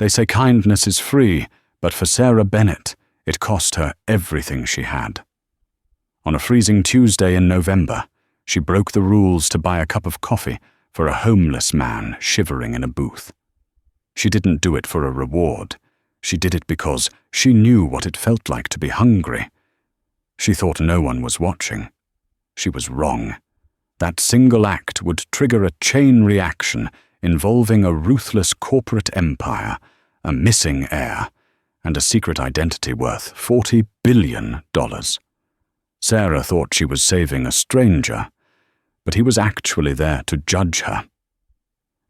They say kindness is free, but for Sarah Bennett, it cost her everything she had. On a freezing Tuesday in November, she broke the rules to buy a cup of coffee for a homeless man shivering in a booth. She didn't do it for a reward. She did it because she knew what it felt like to be hungry. She thought no one was watching. She was wrong. That single act would trigger a chain reaction involving a ruthless corporate empire, a missing heir, and a secret identity worth $40 billion. Sarah thought she was saving a stranger, but he was actually there to judge her.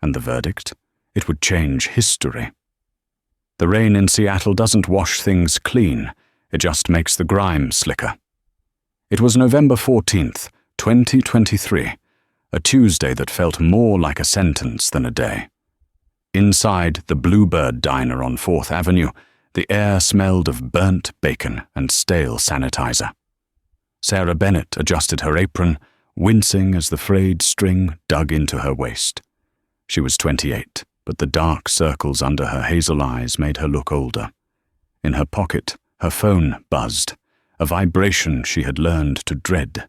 And the verdict? It would change history. The rain in Seattle doesn't wash things clean, it just makes the grime slicker. It was November 14th, 2023, a Tuesday that felt more like a sentence than a day. Inside the Bluebird Diner on 4th Avenue, the air smelled of burnt bacon and stale sanitizer. Sarah Bennett adjusted her apron, wincing as the frayed string dug into her waist. She was 28, but the dark circles under her hazel eyes made her look older. In her pocket, her phone buzzed, a vibration she had learned to dread.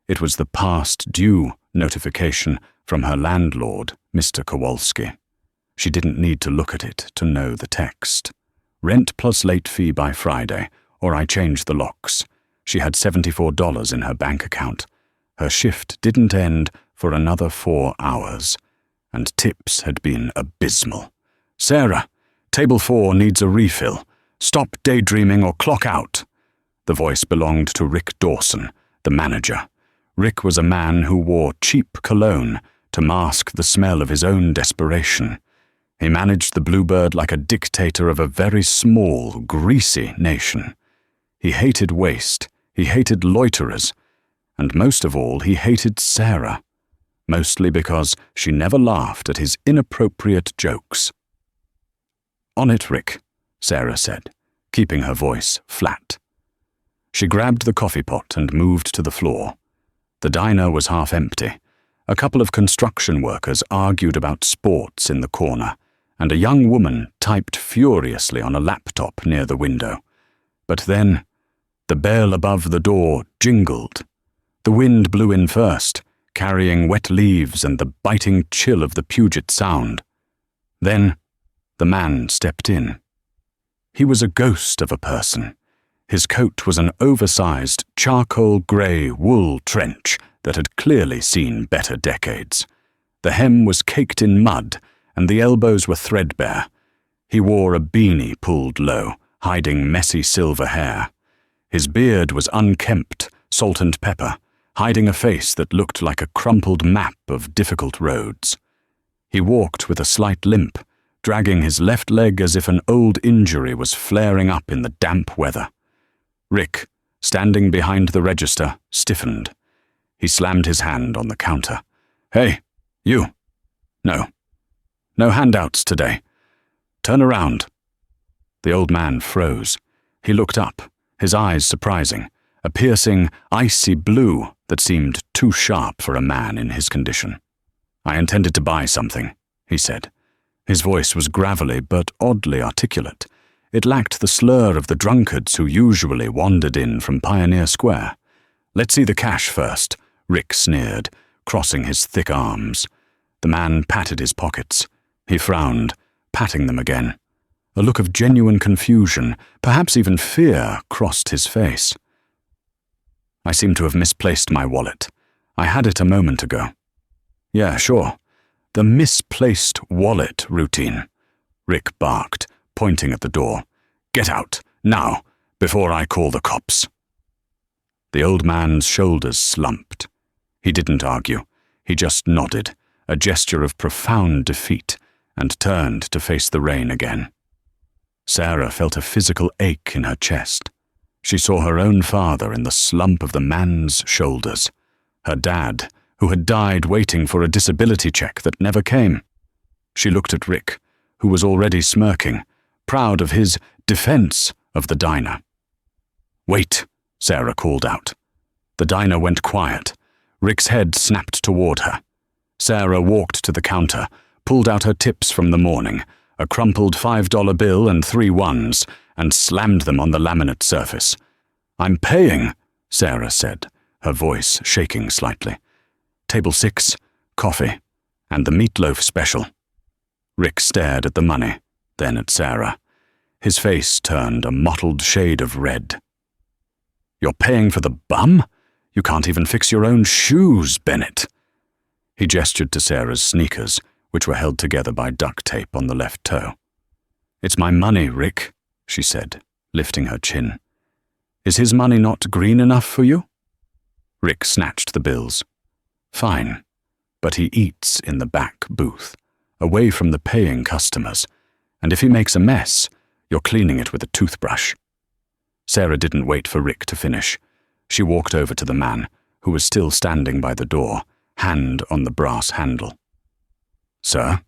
It was the past due notification from her landlord, Mr. Kowalski. She didn't need to look at it to know the text. Rent plus late fee by Friday, or I change the locks. She had $74 in her bank account. Her shift didn't end for another 4 hours, and tips had been abysmal. "Sarah, table 4 needs a refill. Stop daydreaming or clock out." The voice belonged to Rick Dawson, the manager. Rick was a man who wore cheap cologne to mask the smell of his own desperation. He managed the Bluebird like a dictator of a very small, greasy nation. He hated waste, he hated loiterers, and most of all, he hated Sarah, mostly because she never laughed at his inappropriate jokes. "On it, Rick," Sarah said, keeping her voice flat. She grabbed the coffee pot and moved to the floor. The diner was half empty. A couple of construction workers argued about sports in the corner, and a young woman typed furiously on a laptop near the window. But then, the bell above the door jingled. The wind blew in first, carrying wet leaves and the biting chill of the Puget Sound. Then, the man stepped in. He was a ghost of a person. His coat was an oversized, charcoal-grey wool trench that had clearly seen better decades. The hem was caked in mud, and the elbows were threadbare. He wore a beanie pulled low, hiding messy silver hair. His beard was unkempt, salt and pepper, hiding a face that looked like a crumpled map of difficult roads. He walked with a slight limp, dragging his left leg as if an old injury was flaring up in the damp weather. Rick, standing behind the register, stiffened. He slammed his hand on the counter. "Hey, you. No. No handouts today. Turn around." The old man froze. He looked up, his eyes surprising, a piercing, icy blue that seemed too sharp for a man in his condition. "I intended to buy something," he said. His voice was gravelly but oddly articulate. It lacked the slur of the drunkards who usually wandered in from Pioneer Square. "Let's see the cash first," Rick sneered, crossing his thick arms. The man patted his pockets. He frowned, patting them again. A look of genuine confusion, perhaps even fear, crossed his face. "I seem to have misplaced my wallet. I had it a moment ago." "Yeah, sure. The misplaced wallet routine," Rick barked, pointing at the door. "Get out, now, before I call the cops." The old man's shoulders slumped. He didn't argue. He just nodded, a gesture of profound defeat, and turned to face the rain again. Sarah felt a physical ache in her chest. She saw her own father in the slump of the man's shoulders. Her dad, who had died waiting for a disability check that never came. She looked at Rick, who was already smirking, proud of his defense of the diner. "Wait," Sarah called out. The diner went quiet. Rick's head snapped toward her. Sarah walked to the counter, pulled out her tips from the morning, a crumpled $5 bill and 3 ones, and slammed them on the laminate surface. "I'm paying," Sarah said, her voice shaking slightly. "Table 6, coffee, and the meatloaf special." Rick stared at the money, then at Sarah. His face turned a mottled shade of red. "You're paying for the bum? You can't even fix your own shoes, Bennett." He gestured to Sarah's sneakers, which were held together by duct tape on the left toe. "It's my money, Rick," she said, lifting her chin. "Is his money not green enough for you?" Rick snatched the bills. "Fine, but he eats in the back booth, away from the paying customers, and if he makes a mess, you're cleaning it with a toothbrush." Sarah didn't wait for Rick to finish. She walked over to the man, who was still standing by the door, hand on the brass handle. "Sir?"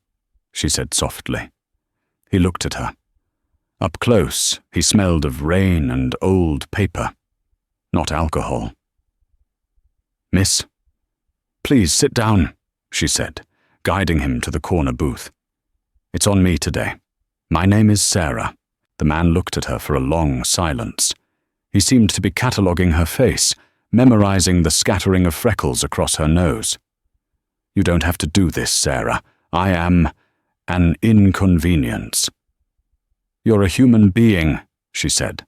she said softly. He looked at her. Up close, he smelled of rain and old paper, not alcohol. "Miss?" "Please sit down," she said, guiding him to the corner booth. "It's on me today. My name is Sarah." The man looked at her for a long silence. He seemed to be cataloguing her face, memorizing the scattering of freckles across her nose. "You don't have to do this, Sarah. I am an inconvenience." "You're a human being," she said.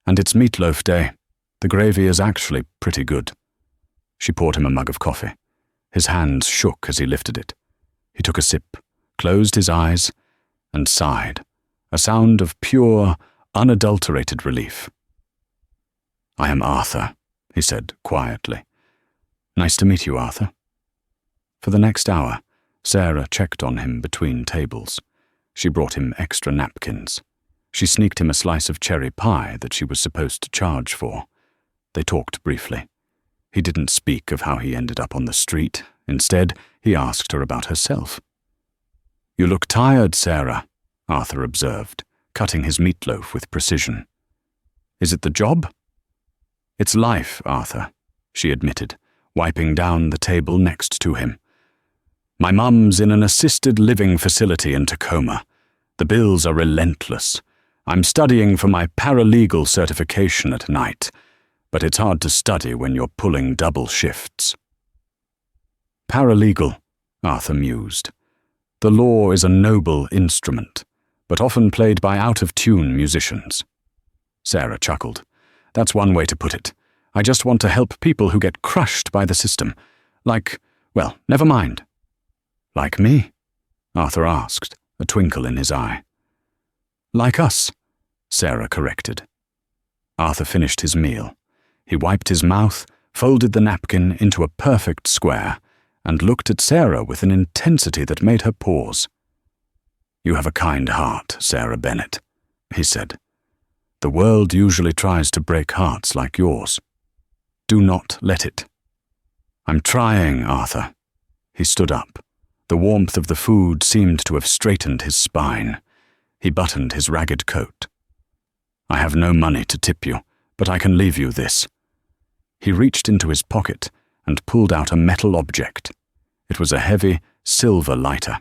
"And it's meatloaf day. The gravy is actually pretty good." She poured him a mug of coffee. His hands shook as he lifted it. He took a sip, closed his eyes, and sighed, a sound of pure, unadulterated relief. "I am Arthur," he said quietly. "Nice to meet you, Arthur." For the next hour, Sarah checked on him between tables. She brought him extra napkins. She sneaked him a slice of cherry pie that she was supposed to charge for. They talked briefly. He didn't speak of how he ended up on the street. Instead, he asked her about herself. "You look tired, Sarah," Arthur observed, cutting his meatloaf with precision. "Is it the job?" "It's life, Arthur," she admitted, wiping down the table next to him. "My mum's in an assisted living facility in Tacoma. The bills are relentless. I'm studying for my paralegal certification at night, but it's hard to study when you're pulling double shifts." "Paralegal," Arthur mused. "The law is a noble instrument, but often played by out-of-tune musicians." Sarah chuckled. "That's one way to put it. I just want to help people who get crushed by the system. Well, never mind." "Like me?" Arthur asked, a twinkle in his eye. "Like us," Sarah corrected. Arthur finished his meal. He wiped his mouth, folded the napkin into a perfect square, and looked at Sarah with an intensity that made her pause. "You have a kind heart, Sarah Bennett," he said. "The world usually tries to break hearts like yours. Do not let it." "I'm trying, Arthur." He stood up. The warmth of the food seemed to have straightened his spine. He buttoned his ragged coat. "I have no money to tip you, but I can leave you this." He reached into his pocket and pulled out a metal object. It was a heavy, silver lighter.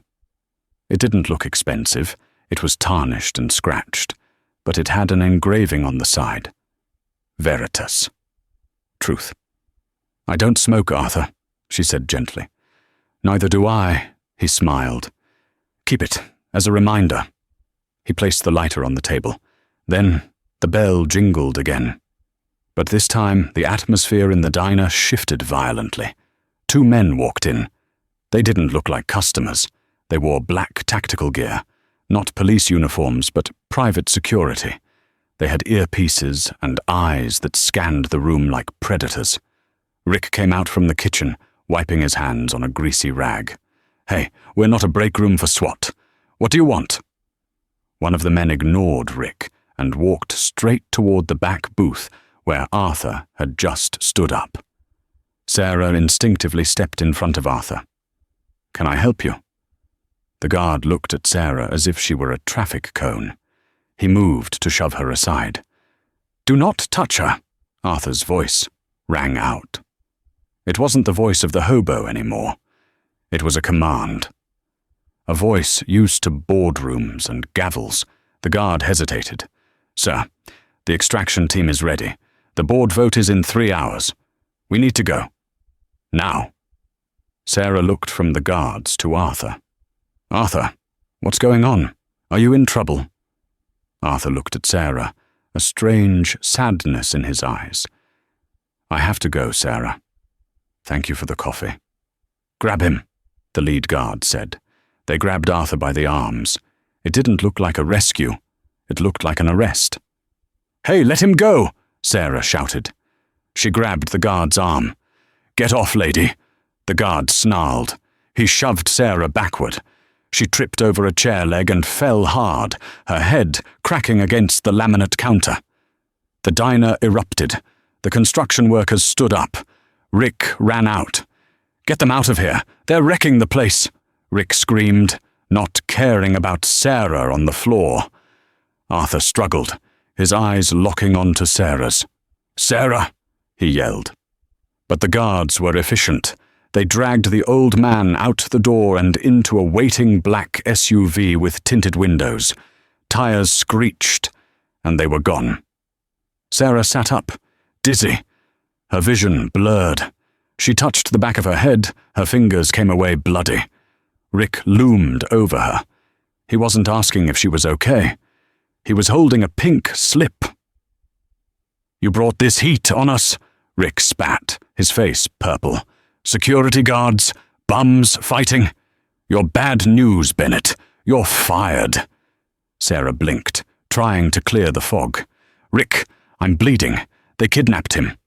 It didn't look expensive. It was tarnished and scratched, but it had an engraving on the side. Veritas. Truth. "I don't smoke, Arthur," she said gently. "Neither do I," he smiled. "Keep it, as a reminder." He placed the lighter on the table. Then the bell jingled again. But this time the atmosphere in the diner shifted violently. 2 men walked in. They didn't look like customers. They wore black tactical gear, not police uniforms, but private security. They had earpieces and eyes that scanned the room like predators. Rick came out from the kitchen, wiping his hands on a greasy rag. "Hey, we're not a break room for SWAT. What do you want?" One of the men ignored Rick and walked straight toward the back booth where Arthur had just stood up. Sarah instinctively stepped in front of Arthur. "Can I help you?" The guard looked at Sarah as if she were a traffic cone. He moved to shove her aside. "Do not touch her," Arthur's voice rang out. It wasn't the voice of the hobo anymore. It was a command. A voice used to boardrooms and gavels. The guard hesitated. "Sir, the extraction team is ready. The board vote is in 3 hours. We need to go. Now." Sarah looked from the guards to Arthur. "Arthur, what's going on? Are you in trouble?" Arthur looked at Sarah, a strange sadness in his eyes. "I have to go, Sarah. Thank you for the coffee." "Grab him," the lead guard said. They grabbed Arthur by the arms. It didn't look like a rescue. It looked like an arrest. "Hey, let him go!" Sarah shouted. She grabbed the guard's arm. "Get off, lady!" The guard snarled. He shoved Sarah backward. She tripped over a chair leg and fell hard, her head cracking against the laminate counter. The diner erupted. The construction workers stood up. Rick ran out. "Get them out of here! They're wrecking the place!" Rick screamed, not caring about Sarah on the floor. Arthur struggled, his eyes locking onto Sarah's. "Sarah!" he yelled. But the guards were efficient. They dragged the old man out the door and into a waiting black SUV with tinted windows. Tires screeched, and they were gone. Sarah sat up, dizzy, her vision blurred. She touched the back of her head, her fingers came away bloody. Rick loomed over her. He wasn't asking if she was okay. He was holding a pink slip. "You brought this heat on us," Rick spat, his face purple. "Security guards, bums fighting. You're bad news, Bennett. You're fired." Sarah blinked, trying to clear the fog. "Rick, I'm bleeding. They kidnapped him.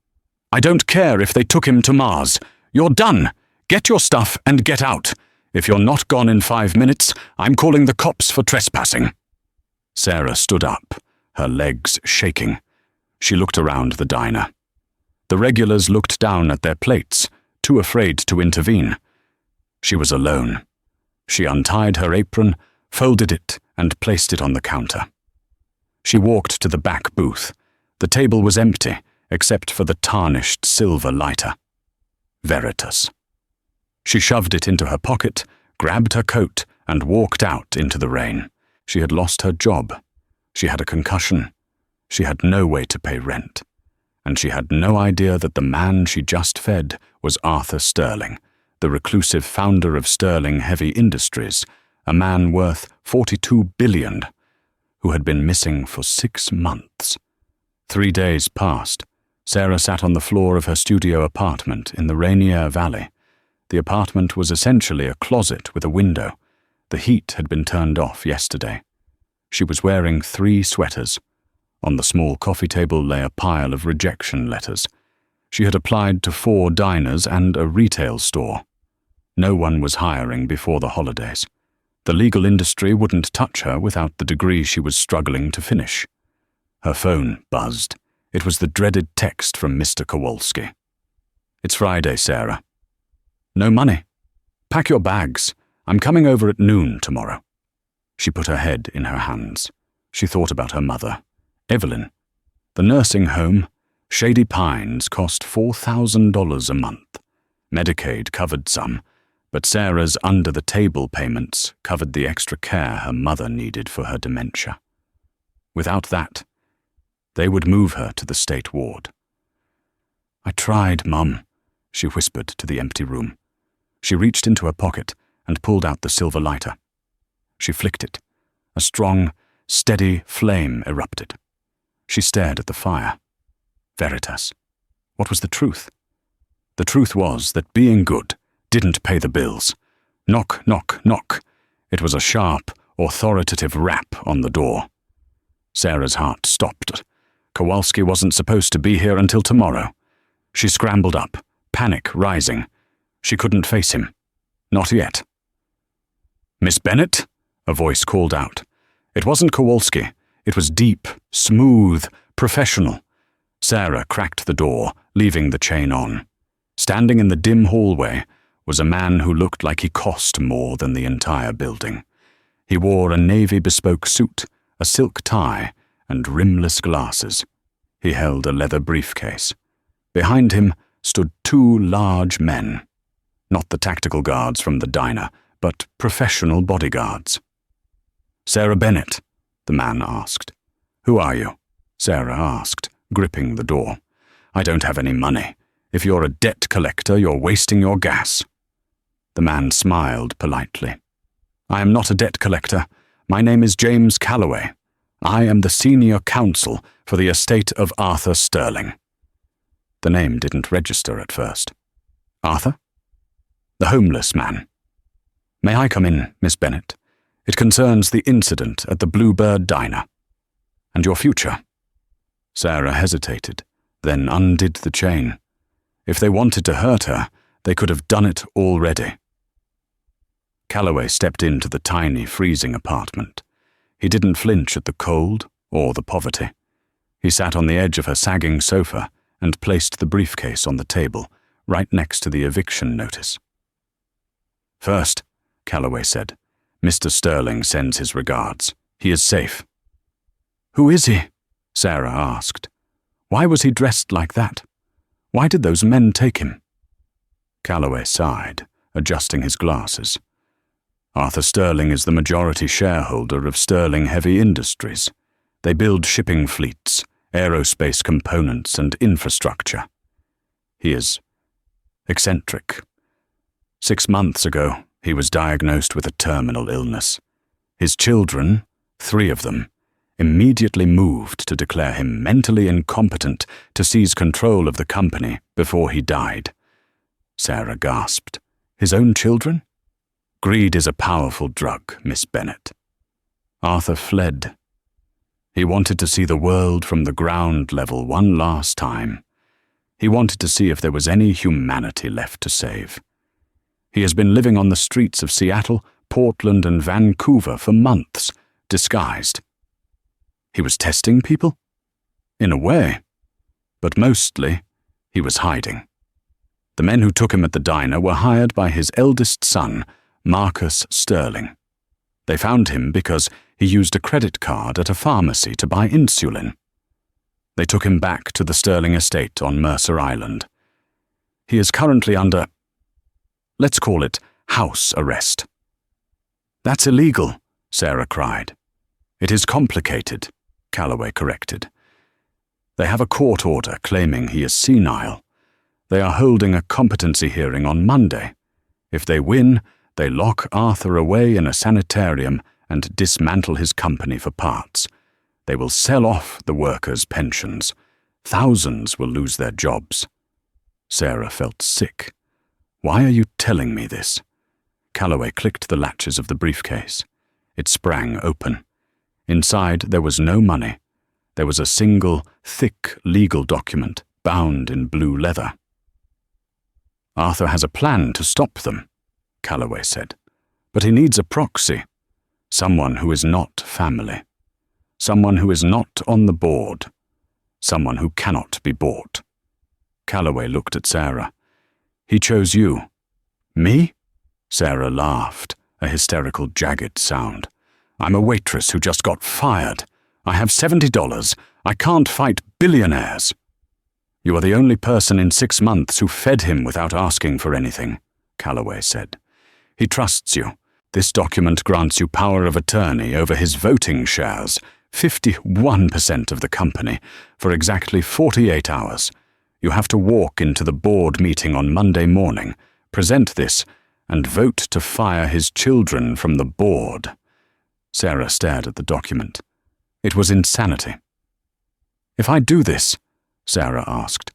I don't care if they took him to Mars. You're done. Get your stuff and get out. If you're not gone in 5 minutes, I'm calling the cops for trespassing." Sarah stood up, her legs shaking. She looked around the diner. The regulars looked down at their plates, too afraid to intervene. She was alone. She untied her apron, folded it, and placed it on the counter. She walked to the back booth. The table was empty, except for the tarnished silver lighter. Veritas. She shoved it into her pocket, grabbed her coat, and walked out into the rain. She had lost her job. She had a concussion. She had no way to pay rent. And she had no idea that the man she just fed was Arthur Sterling, the reclusive founder of Sterling Heavy Industries, a man worth $42 billion, who had been missing for 6 months. 3 days passed. Sarah sat on the floor of her studio apartment in the Rainier Valley. The apartment was essentially a closet with a window. The heat had been turned off yesterday. She was wearing 3 sweaters. On the small coffee table lay a pile of rejection letters. She had applied to 4 diners and a retail store. No one was hiring before the holidays. The legal industry wouldn't touch her without the degree she was struggling to finish. Her phone buzzed. It was the dreaded text from Mr. Kowalski. "It's Friday, Sarah." "No money. Pack your bags. I'm coming over at noon tomorrow." She put her head in her hands. She thought about her mother, Evelyn. The nursing home, Shady Pines, cost $4,000 a month. Medicaid covered some, but Sarah's under-the-table payments covered the extra care her mother needed for her dementia. Without that, they would move her to the state ward. "I tried, Mum," she whispered to the empty room. She reached into her pocket and pulled out the silver lighter. She flicked it. A strong, steady flame erupted. She stared at the fire. Veritas. What was the truth? The truth was that being good didn't pay the bills. Knock, knock, knock. It was a sharp, authoritative rap on the door. Sarah's heart stopped. Kowalski wasn't supposed to be here until tomorrow. She scrambled up, panic rising. She couldn't face him. Not yet. "Miss Bennett?" a voice called out. It wasn't Kowalski. It was deep, smooth, professional. Sarah cracked the door, leaving the chain on. Standing in the dim hallway was a man who looked like he cost more than the entire building. He wore a navy bespoke suit, a silk tie, and rimless glasses. He held a leather briefcase. Behind him stood 2 large men. Not the tactical guards from the diner, but professional bodyguards. "Sarah Bennett?" the man asked. "Who are you?" Sarah asked, gripping the door. "I don't have any money. If you're a debt collector, you're wasting your gas." The man smiled politely. "I am not a debt collector. My name is James Calloway. I am the senior counsel for the estate of Arthur Sterling." The name didn't register at first. "Arthur?" "The homeless man." "May I come in, Miss Bennett? It concerns the incident at the Bluebird Diner. And your future." Sarah hesitated, then undid the chain. If they wanted to hurt her, they could have done it already. Calloway stepped into the tiny, freezing apartment. He didn't flinch at the cold or the poverty. He sat on the edge of her sagging sofa and placed the briefcase on the table, right next to the eviction notice. "First," Calloway said, "Mr. Sterling sends his regards. He is safe." "Who is he?" Sarah asked. "Why was he dressed like that? Why did those men take him?" Calloway sighed, adjusting his glasses. "Arthur Sterling is the majority shareholder of Sterling Heavy Industries. They build shipping fleets, aerospace components, and infrastructure. He is eccentric. 6 months ago, he was diagnosed with a terminal illness. His children, 3 of them, immediately moved to declare him mentally incompetent to seize control of the company before he died." Sarah gasped. "His own children?" "Greed is a powerful drug, Miss Bennett. Arthur fled. He wanted to see the world from the ground level one last time. He wanted to see if there was any humanity left to save. He has been living on the streets of Seattle, Portland, and Vancouver for months, disguised. He was testing people? In a way. But mostly, he was hiding. The men who took him at the diner were hired by his eldest son, Marcus Sterling. They found him because he used a credit card at a pharmacy to buy insulin. They took him back to the Sterling estate on Mercer Island. He is currently under, let's call it, house arrest." "That's illegal," Sarah cried. "It is complicated," Calloway corrected. "They have a court order claiming he is senile. They are holding a competency hearing on Monday. If they win, they lock Arthur away in a sanitarium and dismantle his company for parts. They will sell off the workers' pensions. Thousands will lose their jobs." Sarah felt sick. "Why are you telling me this?" Calloway clicked the latches of the briefcase. It sprang open. Inside there was no money. There was a single, thick legal document bound in blue leather. "Arthur has a plan to stop them," Calloway said. "But he needs a proxy. Someone who is not family. Someone who is not on the board. Someone who cannot be bought." Calloway looked at Sarah. "He chose you." "Me?" Sarah laughed, a hysterical, jagged sound. "I'm a waitress who just got fired. I have $70. I can't fight billionaires." "You are the only person in 6 months who fed him without asking for anything," Calloway said. "He trusts you. This document grants you power of attorney over his voting shares, 51% of the company, for exactly 48 hours. You have to walk into the board meeting on Monday morning, present this, and vote to fire his children from the board." Sarah stared at the document. It was insanity. "If I do this," Sarah asked,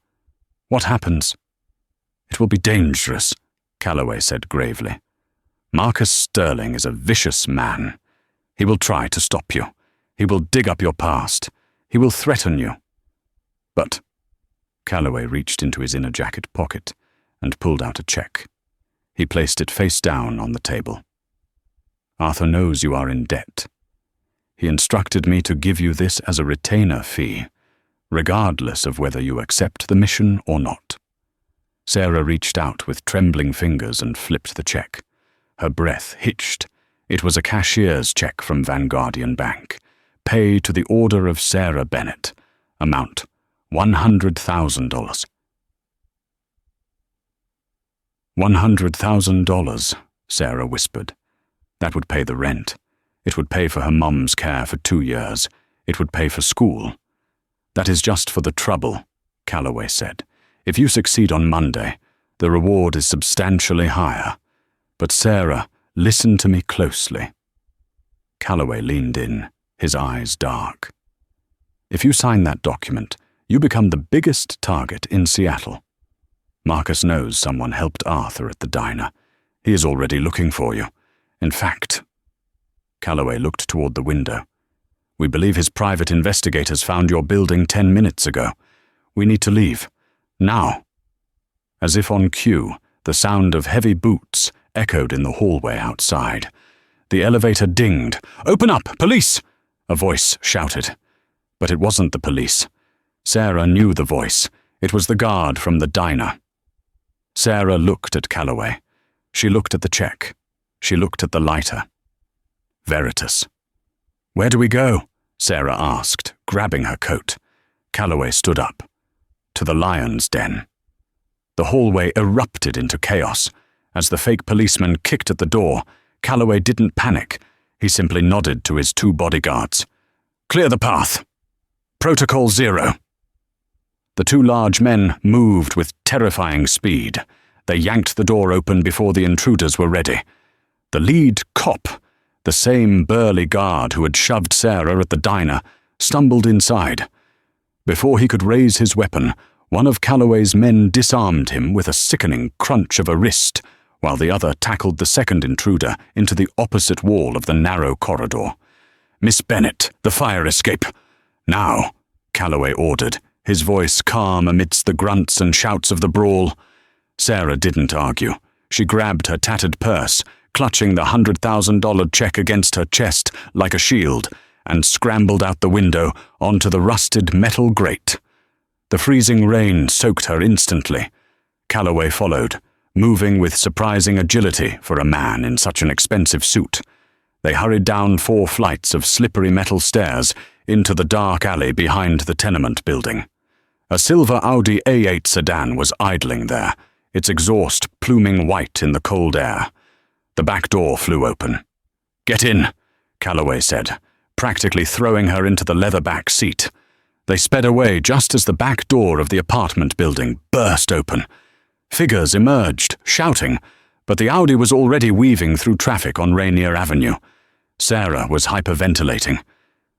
"what happens?" "It will be dangerous," Calloway said gravely. "Marcus Sterling is a vicious man. He will try to stop you. He will dig up your past. He will threaten you. But—" Calloway reached into his inner jacket pocket and pulled out a check. He placed it face down on the table. "Arthur knows you are in debt. He instructed me to give you this as a retainer fee, regardless of whether you accept the mission or not." Sarah reached out with trembling fingers and flipped the check. Her breath hitched. It was a cashier's check from Vanguardian Bank. Pay to the order of Sarah Bennett. Amount $100,000. $100,000, Sarah whispered. That would pay the rent. It would pay for her mum's care for 2 years. It would pay for school. That is just for the trouble, Calloway said. If you succeed on Monday, the reward is substantially higher. But Sarah, listen to me closely. Calloway leaned in, his eyes dark. If you sign that document, you become the biggest target in Seattle. Marcus knows someone helped Arthur at the diner. He is already looking for you. In fact, Calloway looked toward the window. We believe his private investigators found your building 10 minutes ago. We need to leave. Now. As if on cue, the sound of heavy boots echoed in the hallway outside. The elevator dinged. "Open up! Police!" a voice shouted. But it wasn't the police. Sarah knew the voice. It was the guard from the diner. Sarah looked at Calloway. She looked at the check. She looked at the lighter. Veritas. "Where do we go?" Sarah asked, grabbing her coat. Calloway stood up. "To the lion's den." The hallway erupted into chaos. As the fake policeman kicked at the door, Calloway didn't panic. He simply nodded to his 2 bodyguards. "Clear the path. Protocol 0. The 2 large men moved with terrifying speed. They yanked the door open before the intruders were ready. The lead cop, the same burly guard who had shoved Sarah at the diner, stumbled inside. Before he could raise his weapon, one of Calloway's men disarmed him with a sickening crunch of a wrist, while the other tackled the second intruder into the opposite wall of the narrow corridor. "Miss Bennett, the fire escape. Now," Calloway ordered, his voice calm amidst the grunts and shouts of the brawl. Sarah didn't argue. She grabbed her tattered purse, clutching the $100,000 check against her chest like a shield, and scrambled out the window onto the rusted metal grate. The freezing rain soaked her instantly. Calloway followed, moving with surprising agility for a man in such an expensive suit. They hurried down 4 flights of slippery metal stairs into the dark alley behind the tenement building. A silver Audi A8 sedan was idling there, its exhaust pluming white in the cold air. The back door flew open. "Get in," Calloway said, practically throwing her into the leather back seat. They sped away just as the back door of the apartment building burst open. Figures emerged, shouting, but the Audi was already weaving through traffic on Rainier Avenue. Sarah was hyperventilating.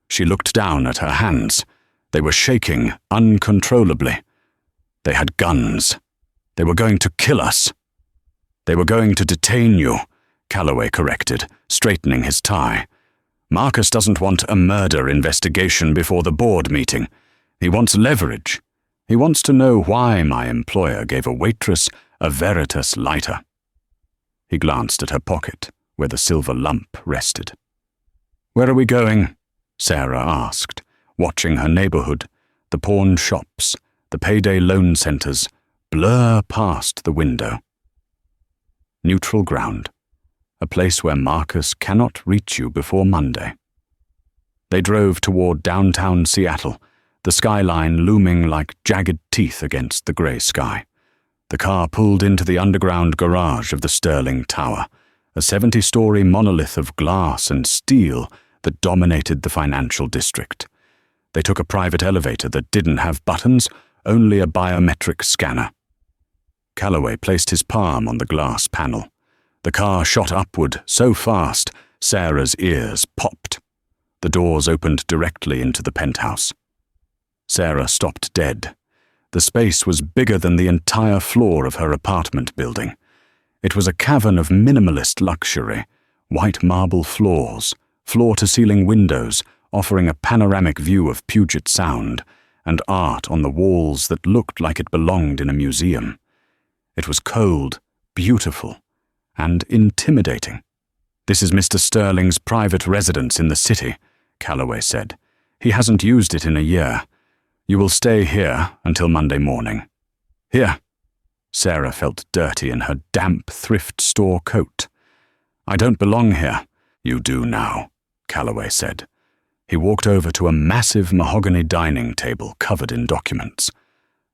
She looked down at her hands. They were shaking uncontrollably. They had guns. They were going to kill us. "They were going to detain you," Calloway corrected, straightening his tie. "Marcus doesn't want a murder investigation before the board meeting. He wants leverage. He wants to know why my employer gave a waitress a Veritas lighter." He glanced at her pocket, where the silver lump rested. "Where are we going?" Sarah asked, watching her neighborhood, the pawn shops, the payday loan centers, blur past the window. Neutral ground, a place where Marcus cannot reach you before Monday. They drove toward downtown Seattle, the skyline looming like jagged teeth against the gray sky. The car pulled into the underground garage of the Sterling Tower, a 70-story monolith of glass and steel that dominated the financial district. They took a private elevator that didn't have buttons, only a biometric scanner. Calloway placed his palm on the glass panel. The car shot upward so fast, Sarah's ears popped. The doors opened directly into the penthouse. Sarah stopped dead. The space was bigger than the entire floor of her apartment building. It was a cavern of minimalist luxury, white marble floors, floor-to-ceiling windows offering a panoramic view of Puget Sound, and art on the walls that looked like it belonged in a museum. It was cold, beautiful, and intimidating. "This is Mr. Sterling's private residence in the city," Calloway said. "He hasn't used it in a year. You will stay here until Monday morning." "Here." Sarah felt dirty in her damp thrift store coat. "I don't belong here." "You do now," Calloway said. He walked over to a massive mahogany dining table covered in documents.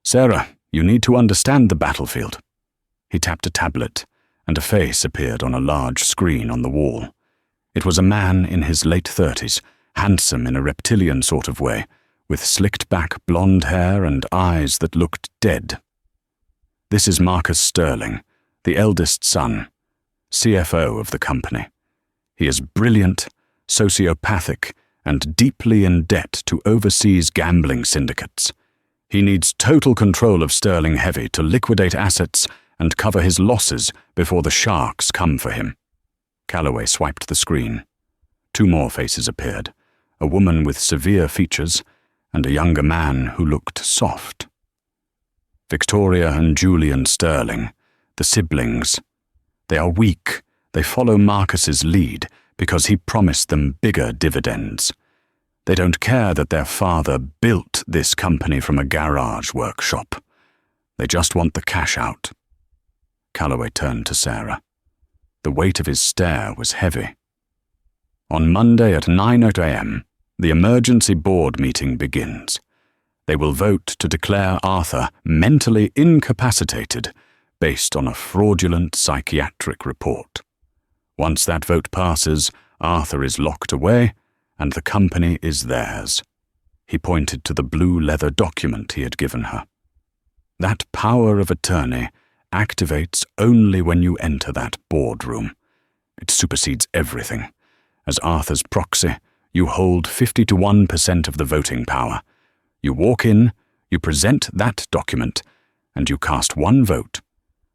"Sarah, you need to understand the battlefield." He tapped a tablet, and a face appeared on a large screen on the wall. It was a man in his late 30s, handsome in a reptilian sort of way, with slicked-back blonde hair and eyes that looked dead. This is Marcus Sterling, the eldest son, CFO of the company. He is brilliant, sociopathic, and deeply in debt to overseas gambling syndicates. He needs total control of Sterling Heavy to liquidate assets and cover his losses before the sharks come for him. Calloway swiped the screen. 2 more faces appeared, a woman with severe features and a younger man who looked soft. Victoria and Julian Sterling, the siblings. They are weak. They follow Marcus's lead because he promised them bigger dividends. They don't care that their father built this company from a garage workshop. They just want the cash out. Calloway turned to Sarah. The weight of his stare was heavy. On Monday at 9 a.m., the emergency board meeting begins. They will vote to declare Arthur mentally incapacitated based on a fraudulent psychiatric report. Once that vote passes, Arthur is locked away and the company is theirs. He pointed to the blue leather document he had given her. That power of attorney activates only when you enter that boardroom. It supersedes everything. As Arthur's proxy, you hold 50-1% of the voting power. You walk in, you present that document, and you cast 1 vote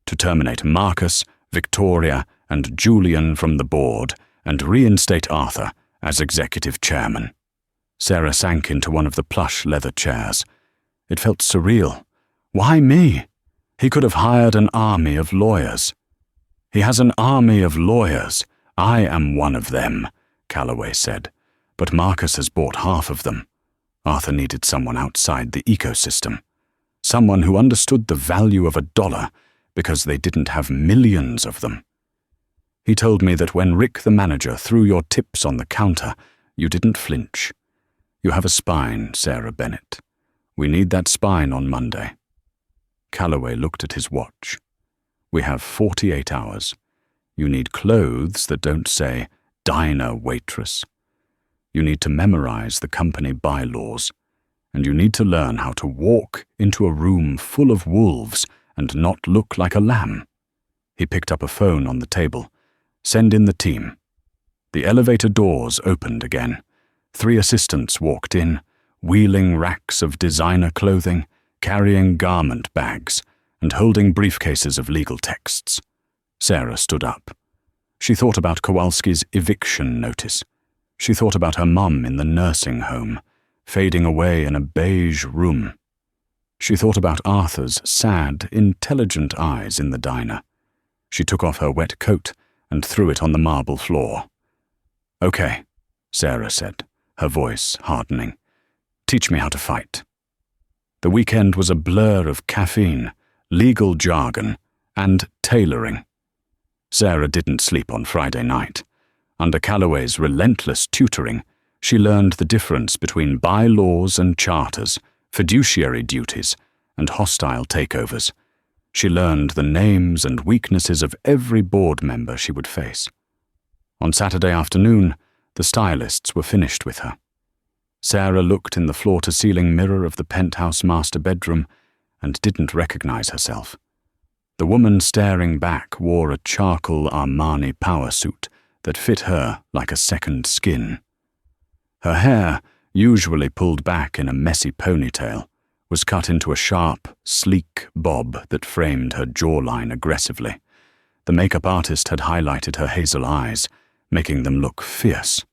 to terminate Marcus, Victoria, and Julian from the board and reinstate Arthur as executive chairman. Sarah sank into one of the plush leather chairs. It felt surreal. Why me? He could have hired an army of lawyers. He has an army of lawyers. I am one of them, Calloway said, but Marcus has bought half of them. Arthur needed someone outside the ecosystem, someone who understood the value of $1 because they didn't have millions of them. He told me that when Rick the manager threw your tips on the counter, you didn't flinch. You have a spine, Sarah Bennett. We need that spine on Monday. Calloway looked at his watch. We have 48 hours. You need clothes that don't say, diner waitress. You need to memorize the company bylaws, and you need to learn how to walk into a room full of wolves and not look like a lamb. He picked up a phone on the table. Send in the team. The elevator doors opened again. 3 assistants walked in, wheeling racks of designer clothing, carrying garment bags, and holding briefcases of legal texts. Sarah stood up. She thought about Kowalski's eviction notice. She thought about her mum in the nursing home, fading away in a beige room. She thought about Arthur's sad, intelligent eyes in the diner. She took off her wet coat and threw it on the marble floor. Okay, Sarah said, her voice hardening. Teach me how to fight. The weekend was a blur of caffeine, legal jargon, and tailoring. Sarah didn't sleep on Friday night. Under Calloway's relentless tutoring, she learned the difference between bylaws and charters, fiduciary duties, and hostile takeovers. She learned the names and weaknesses of every board member she would face. On Saturday afternoon, the stylists were finished with her. Sarah looked in the floor-to-ceiling mirror of the penthouse master bedroom and didn't recognize herself. The woman staring back wore a charcoal Armani power suit that fit her like a second skin. Her hair, usually pulled back in a messy ponytail, was cut into a sharp, sleek bob that framed her jawline aggressively. The makeup artist had highlighted her hazel eyes, making them look fierce.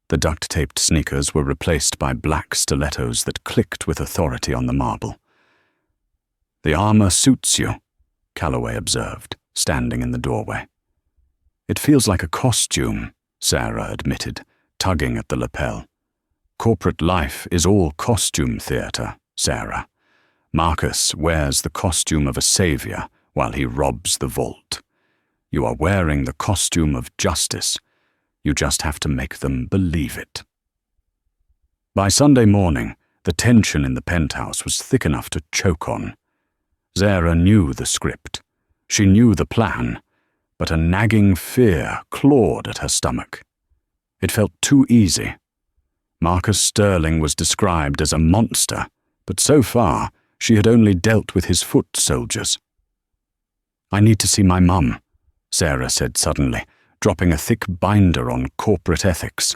The duct-taped sneakers were replaced by black stilettos that clicked with authority on the marble. "The armor suits you," Calloway observed, standing in the doorway. "It feels like a costume," Sarah admitted, tugging at the lapel. "Corporate life is all costume theater, Sarah. Marcus wears the costume of a savior while he robs the vault. You are wearing the costume of justice. You just have to make them believe it." By Sunday morning, the tension in the penthouse was thick enough to choke on. Sarah knew the script. She knew the plan, but a nagging fear clawed at her stomach. It felt too easy. Marcus Sterling was described as a monster, but so far she had only dealt with his foot soldiers. "I need to see my mum," Sarah said suddenly, dropping a thick binder on corporate ethics.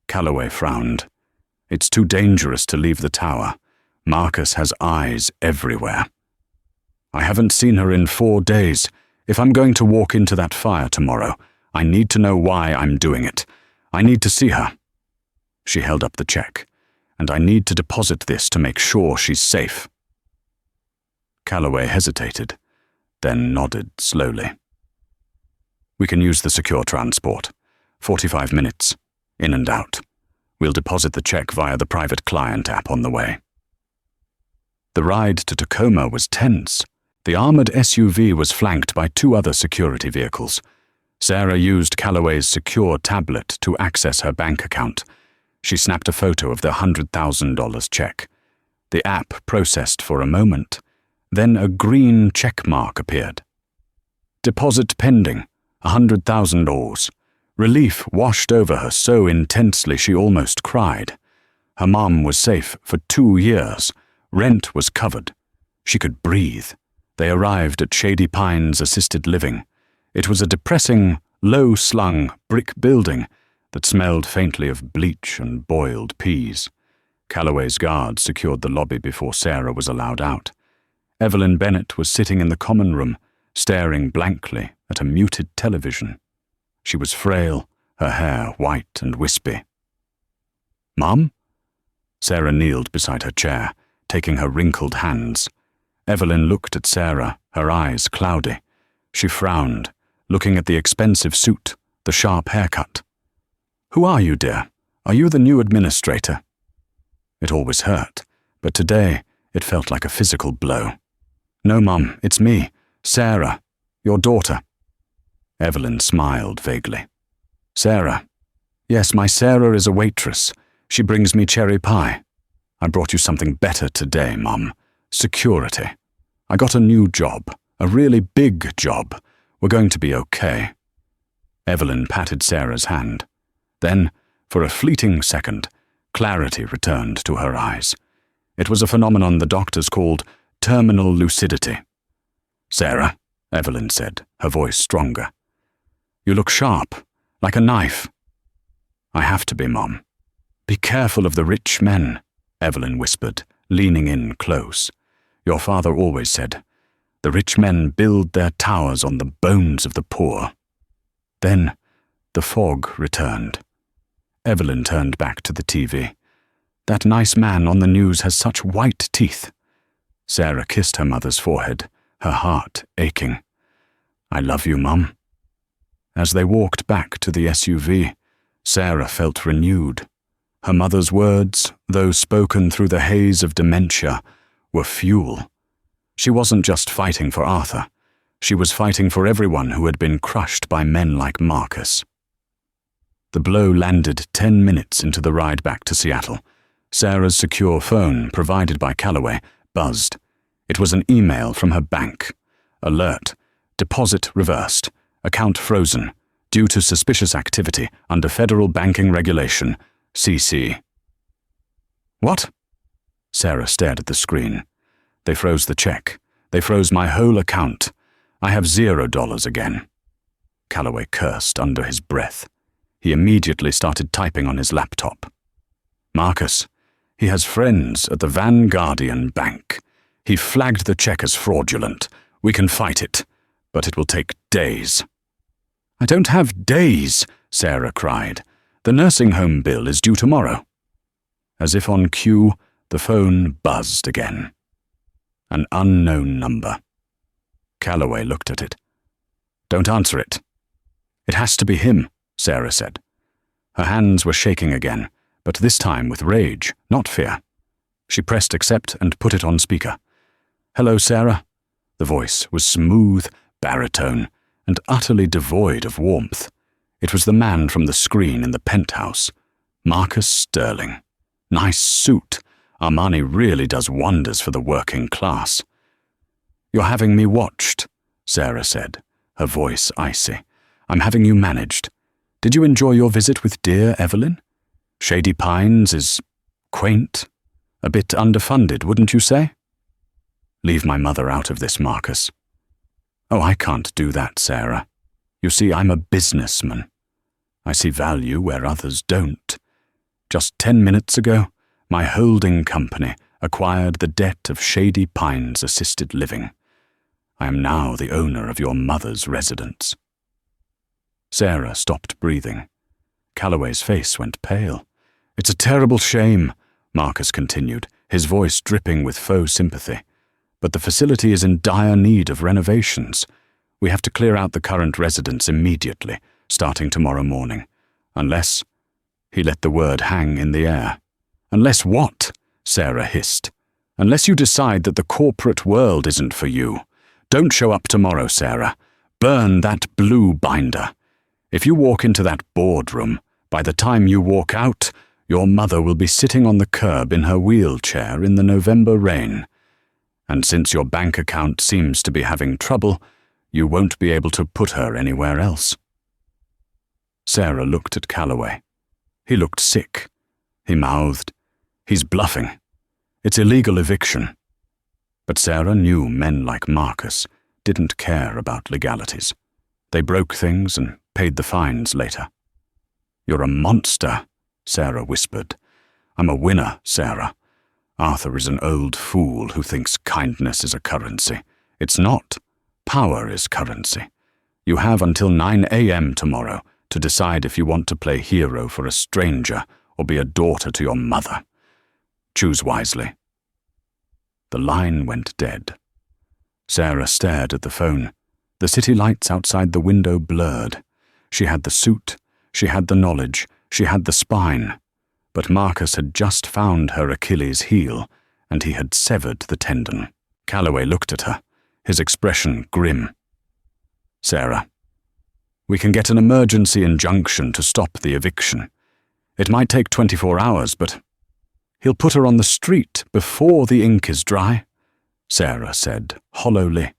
Calloway frowned. "It's too dangerous to leave the tower. Marcus has eyes everywhere." "I haven't seen her in 4 days. If I'm going to walk into that fire tomorrow, I need to know why I'm doing it. I need to see her." She held up the check. "And I need to deposit this to make sure she's safe." Calloway hesitated, then nodded slowly. "We can use the secure transport. 45 minutes, in and out. We'll deposit the check via the private client app on the way." The ride to Tacoma was tense. The armored SUV was flanked by 2 other security vehicles. Sarah used Calloway's secure tablet to access her bank account. She snapped a photo of the $100,000 check. The app processed for a moment. Then a green check mark appeared. "Deposit pending, $100,000. Relief washed over her so intensely she almost cried. Her mom was safe for 2 years. Rent was covered. She could breathe. They arrived at Shady Pines Assisted Living. It was a depressing, low-slung brick building that smelled faintly of bleach and boiled peas. Calloway's guard secured the lobby before Sarah was allowed out. Evelyn Bennett was sitting in the common room, staring blankly at a muted television. She was frail, her hair white and wispy. "Mum?" Sarah kneeled beside her chair, taking her wrinkled hands. Evelyn looked at Sarah, her eyes cloudy. She frowned, looking at the expensive suit, the sharp haircut. "Who are you, dear? Are you the new administrator?" It always hurt, but today it felt like a physical blow. "No, Mum, it's me, Sarah, your daughter." Evelyn smiled vaguely. "Sarah? Yes, my Sarah is a waitress. She brings me cherry pie. I brought you something better today, Mum. Security. I got a new job, a really big job. We're going to be okay." Evelyn patted Sarah's hand. Then, for a fleeting second, clarity returned to her eyes. It was a phenomenon the doctors called terminal lucidity. "Sarah," Evelyn said, her voice stronger. "You look sharp, like a knife." "I have to be, Mom." "Be careful of the rich men," Evelyn whispered, leaning in close. "Your father always said, the rich men build their towers on the bones of the poor." Then the fog returned. Evelyn turned back to the TV. "That nice man on the news has such white teeth." Sarah kissed her mother's forehead, her heart aching. "I love you, Mum." As they walked back to the SUV, Sarah felt renewed. Her mother's words, though spoken through the haze of dementia, were fuel. She wasn't just fighting for Arthur. She was fighting for everyone who had been crushed by men like Marcus. The blow landed 10 minutes into the ride back to Seattle. Sarah's secure phone, provided by Calloway, buzzed. It was an email from her bank. Alert. Deposit reversed. Account frozen. Due to suspicious activity under federal banking regulation. CC. "What?" Sarah stared at the screen. "They froze the check. They froze my whole account. I have $0 again." Calloway cursed under his breath. He immediately started typing on his laptop. "Marcus, he has friends at the Vanguardian Bank. He flagged the check as fraudulent. We can fight it, but it will take days." "I don't have days," Sarah cried. "The nursing home bill is due tomorrow." As if on cue, the phone buzzed again. An unknown number. Calloway looked at it. "Don't answer it." "It has to be him," Sarah said. Her hands were shaking again, but this time with rage, not fear. She pressed accept and put it on speaker. "Hello, Sarah." The voice was smooth, baritone, and utterly devoid of warmth. It was the man from the screen in the penthouse, Marcus Sterling. Nice suit. Armani really does wonders for the working class. "You're having me watched," Sarah said, her voice icy. "I'm having you managed. Did you enjoy your visit with dear Evelyn? Shady Pines is quaint, a bit underfunded, wouldn't you say? Leave my mother out of this, Marcus. Oh, I can't do that, Sarah. You see, I'm a businessman. I see value where others don't. Just 10 minutes ago, my holding company acquired the debt of Shady Pines Assisted Living. I am now the owner of your mother's residence. Sarah stopped breathing. Calloway's face went pale. It's a terrible shame, Marcus continued, his voice dripping with faux sympathy. But the facility is in dire need of renovations. We have to clear out the current residents immediately, starting tomorrow morning. Unless— He let the word hang in the air. Unless what? Sarah hissed. Unless you decide that the corporate world isn't for you. Don't show up tomorrow, Sarah. Burn that blue binder. If you walk into that boardroom, by the time you walk out, your mother will be sitting on the curb in her wheelchair in the November rain. And since your bank account seems to be having trouble, you won't be able to put her anywhere else. Sarah looked at Calloway. He looked sick. He mouthed, "He's bluffing. It's illegal eviction." But Sarah knew men like Marcus didn't care about legalities. They broke things and paid the fines later. "You're a monster," Sarah whispered. "I'm a winner, Sarah. Arthur is an old fool who thinks kindness is a currency. It's not. Power is currency. You have until 9 a.m. tomorrow to decide if you want to play hero for a stranger or be a daughter to your mother. Choose wisely." The line went dead. Sarah stared at the phone. The city lights outside the window blurred. She had the suit, she had the knowledge, she had the spine. But Marcus had just found her Achilles heel, and he had severed the tendon. Calloway looked at her, his expression grim. "Sarah, we can get an emergency injunction to stop the eviction. It might take 24 hours, but he'll put her on the street before the ink is dry," Sarah said hollowly.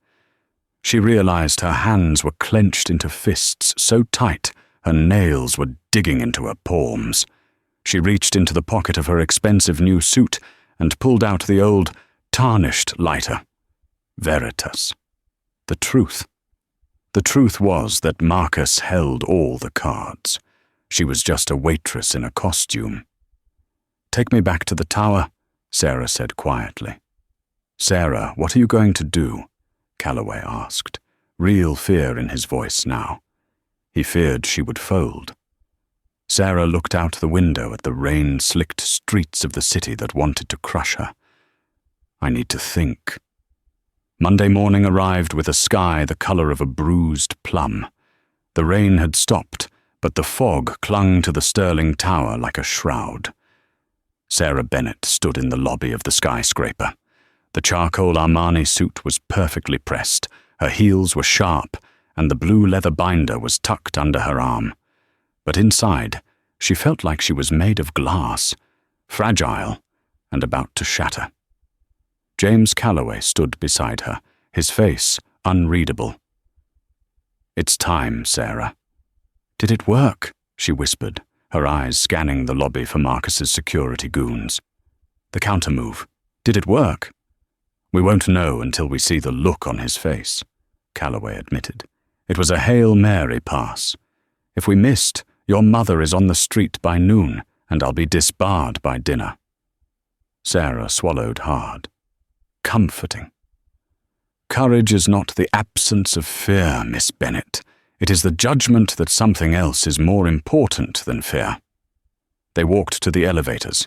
She realized her hands were clenched into fists so tight her nails were digging into her palms. She reached into the pocket of her expensive new suit and pulled out the old, tarnished lighter. Veritas. The truth. The truth was that Marcus held all the cards. She was just a waitress in a costume. "Take me back to the tower," Sarah said quietly. "Sarah, what are you going to do?" Calloway asked, real fear in his voice now. He feared she would fold. Sarah looked out the window at the rain-slicked streets of the city that wanted to crush her. "I need to think." Monday morning arrived with a sky the color of a bruised plum. The rain had stopped, but the fog clung to the Sterling Tower like a shroud. Sarah Bennett stood in the lobby of the skyscraper. The charcoal Armani suit was perfectly pressed, her heels were sharp, and the blue leather binder was tucked under her arm. But inside, she felt like she was made of glass, fragile and about to shatter. James Calloway stood beside her, his face unreadable. "It's time, Sarah." "Did it work?" she whispered, her eyes scanning the lobby for Marcus's security goons. "The countermove. Did it work?" "We won't know until we see the look on his face," Calloway admitted. "It was a Hail Mary pass. If we missed, your mother is on the street by noon, and I'll be disbarred by dinner." Sarah swallowed hard. Comforting. "Courage is not the absence of fear, Miss Bennett. It is the judgment that something else is more important than fear." They walked to the elevators.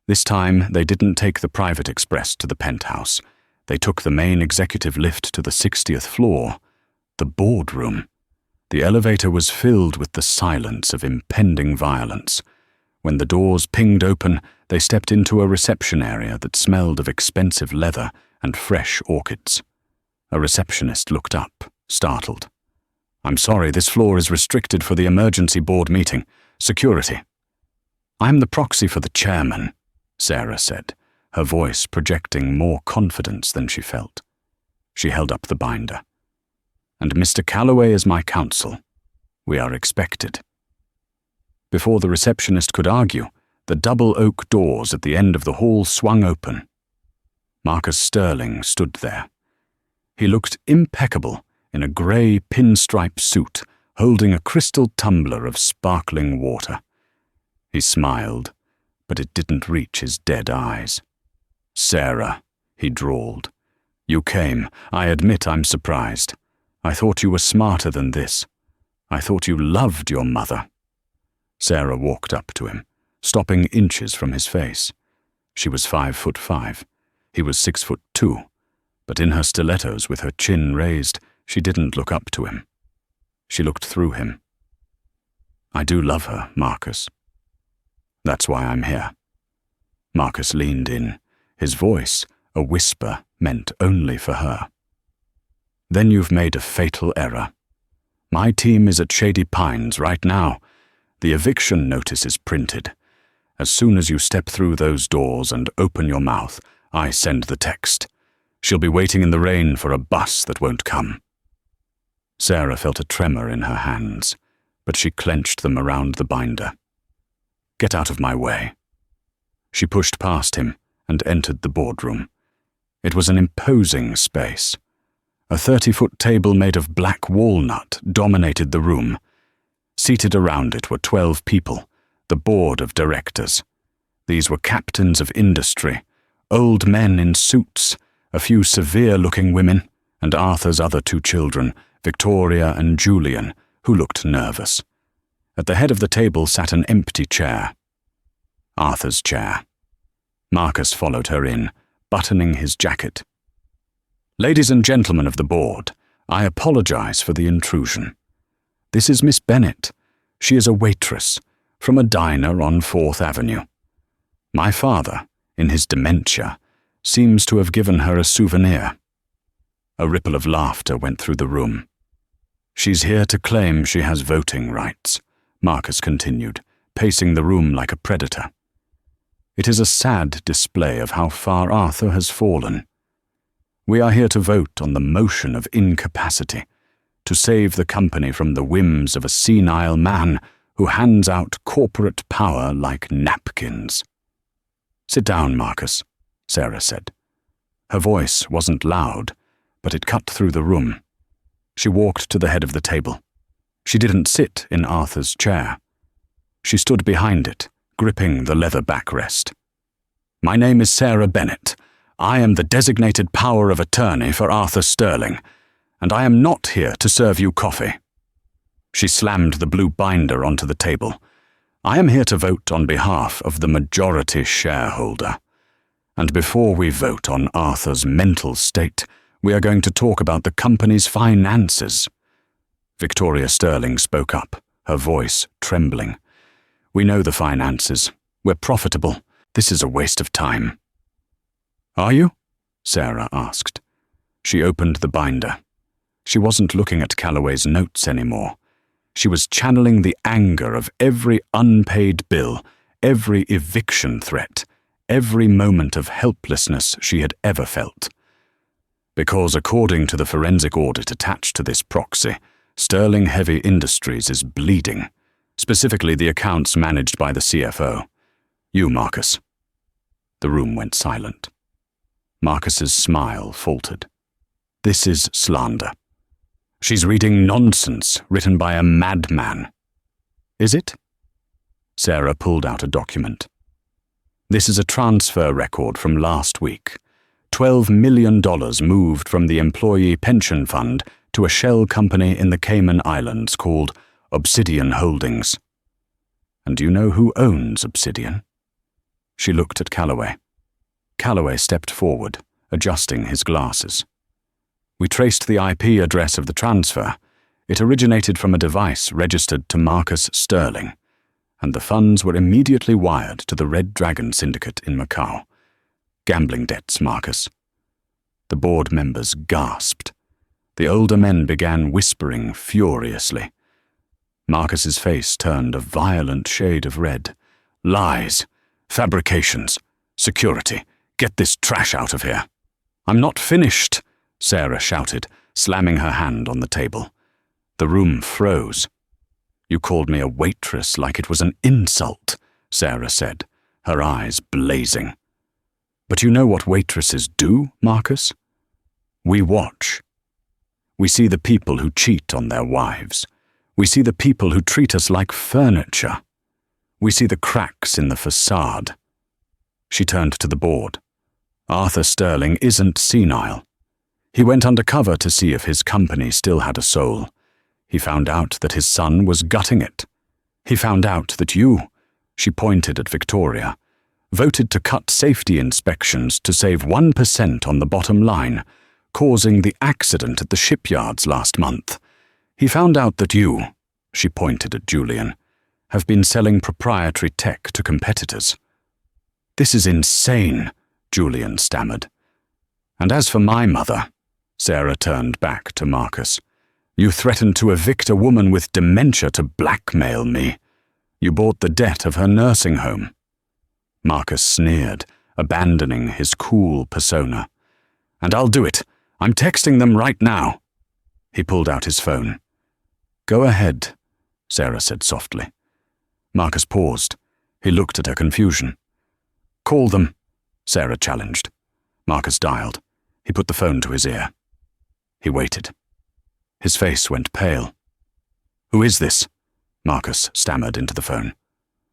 This time, they didn't take the private express to the penthouse. They took the main executive lift to the 60th floor. The boardroom. The elevator was filled with the silence of impending violence. When the doors pinged open, they stepped into a reception area that smelled of expensive leather and fresh orchids. A receptionist looked up, startled. "I'm sorry, this floor is restricted for the emergency board meeting. Security." "I'm the proxy for the chairman," Sarah said, her voice projecting more confidence than she felt. She held up the binder. "And Mr. Calloway is my counsel. We are expected." Before the receptionist could argue, the double oak doors at the end of the hall swung open. Marcus Sterling stood there. He looked impeccable in a grey pinstripe suit, holding a crystal tumbler of sparkling water. He smiled, but it didn't reach his dead eyes. "Sarah," he drawled. "You came. I admit I'm surprised. I thought you were smarter than this. I thought you loved your mother." Sarah walked up to him, stopping inches from his face. She was 5'5". He was 6'2", but in her stilettos with her chin raised, she didn't look up to him. She looked through him. "I do love her, Marcus. That's why I'm here." Marcus leaned in, his voice, a whisper meant only for her. "Then you've made a fatal error. My team is at Shady Pines right now. The eviction notice is printed. As soon as you step through those doors and open your mouth, I send the text. She'll be waiting in the rain for a bus that won't come." Sarah felt a tremor in her hands, but she clenched them around the binder. "Get out of my way." She pushed past him and entered the boardroom. It was an imposing space. A 30-foot table made of black walnut dominated the room. Seated around it were 12 people, the board of directors. These were captains of industry, old men in suits, a few severe-looking women, and Arthur's other 2 children, Victoria and Julian, who looked nervous. At the head of the table sat an empty chair. Arthur's chair. Marcus followed her in, buttoning his jacket. "Ladies and gentlemen of the board, I apologize for the intrusion. This is Miss Bennett. She is a waitress from a diner on 4th Avenue. My father, in his dementia, seems to have given her a souvenir." A ripple of laughter went through the room. "She's here to claim she has voting rights," Marcus continued, pacing the room like a predator. "It is a sad display of how far Arthur has fallen. We are here to vote on the motion of incapacity, to save the company from the whims of a senile man who hands out corporate power like napkins." "Sit down, Marcus," Sarah said. Her voice wasn't loud, but it cut through the room. She walked to the head of the table. She didn't sit in Arthur's chair. She stood behind it, gripping the leather backrest. "My name is Sarah Bennett. I am the designated power of attorney for Arthur Sterling, and I am not here to serve you coffee." She slammed the blue binder onto the table. "I am here to vote on behalf of the majority shareholder. And before we vote on Arthur's mental state, we are going to talk about the company's finances." Victoria Sterling spoke up, her voice trembling. "We know the finances. We're profitable. This is a waste of time." "Are you?" Sarah asked. She opened the binder. She wasn't looking at Calloway's notes anymore. She was channeling the anger of every unpaid bill, every eviction threat, every moment of helplessness she had ever felt. Because according to the forensic audit attached to this proxy, Sterling Heavy Industries is bleeding, specifically the accounts managed by the CFO. You, Marcus. The room went silent. Marcus's smile faltered. This is slander. She's reading nonsense written by a madman. Is it? Sarah pulled out a document. This is a transfer record from last week. $12 million moved from the Employee Pension Fund to a shell company in the Cayman Islands called Obsidian Holdings. And do you know who owns Obsidian? She looked at Calloway. Calloway stepped forward, adjusting his glasses. We traced the IP address of the transfer. It originated from a device registered to Marcus Sterling, and the funds were immediately wired to the Red Dragon Syndicate in Macau. Gambling debts, Marcus. The board members gasped. The older men began whispering furiously. Marcus's face turned a violent shade of red. Lies. Fabrications. Security. Get this trash out of here. I'm not finished, Sarah shouted, slamming her hand on the table. The room froze. You called me a waitress like it was an insult, Sarah said, her eyes blazing. But you know what waitresses do, Marcus? We watch. We see the people who cheat on their wives. We see the people who treat us like furniture. We see the cracks in the facade. She turned to the board. Arthur Sterling isn't senile. He went undercover to see if his company still had a soul. He found out that his son was gutting it. He found out that you, she pointed at Victoria, voted to cut safety inspections to save 1% on the bottom line, causing the accident at the shipyards last month. He found out that you, she pointed at Julian, have been selling proprietary tech to competitors. This is insane, Julian stammered. And as for my mother, Sarah turned back to Marcus. You threatened to evict a woman with dementia to blackmail me. You bought the debt of her nursing home. Marcus sneered, abandoning his cool persona. And I'll do it. I'm texting them right now. He pulled out his phone. Go ahead, Sarah said softly. Marcus paused. He looked at her confusion. Call them, Sarah challenged. Marcus dialed. He put the phone to his ear. He waited. His face went pale. Who is this? Marcus stammered into the phone.